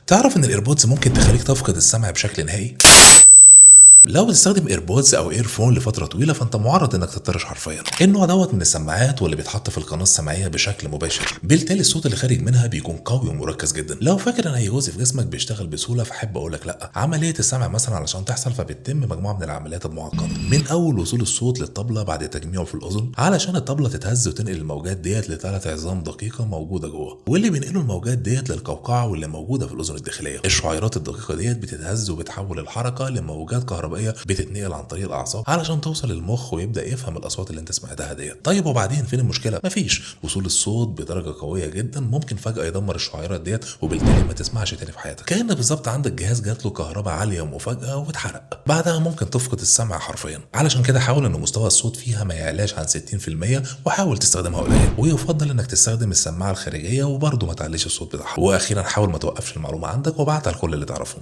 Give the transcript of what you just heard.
تعرف إن الإيربودز ممكن تخليك تفقد السمع بشكل نهائي؟ لو بتستخدم ايربودز او ايرفون لفتره طويله فانت معرض انك تطرش حرفيا. النوع دوت من السماعات واللي بيتحط في القناه السمعيه بشكل مباشر، بالتالي الصوت اللي خارج منها بيكون قوي ومركز جدا. لو فاكر ان اي جزء في جسمك بيشتغل بسهوله فاحب اقول لك لا، عمليه السمع مثلا علشان تحصل فبتتم مجموعه من العمليات المعقده، من اول وصول الصوت للطبله بعد تجميعه في الاذن علشان الطبله تتهز وتنقل الموجات ديت لثلاث عظام دقيقه موجوده جوه، واللي بينقلوا الموجات ديت للقوقعه واللي موجوده في الاذن الداخليه. الشعيرات الدقيقه ديت بتتهز وبتحول الحركه لموجات كهربائيه بتتنقل عن طريق الاعصاب علشان توصل للمخ ويبدا يفهم الاصوات اللي انت سمعتها ديت. طيب وبعدين فين المشكله؟ مفيش. وصول الصوت بدرجه قويه جدا ممكن فجاه يدمر الشعيرات ديت وبالتالي ما تسمعش تاني في حياتك، كأن بالظبط عندك جهاز جات له كهرباء عاليه ومفاجاه واتحرق، بعدها ممكن تفقد السمع حرفيا. علشان كده حاول ان مستوى الصوت فيها ما يعلاش عن 60% وحاول تستخدمها قليل، ويفضل انك تستخدم السماعه الخارجيه وبرضه ما تعليش الصوت بتاعها. واخيرا حاول ما توقفش المعلومه عندك وابعتها لكل اللي تعرفهم.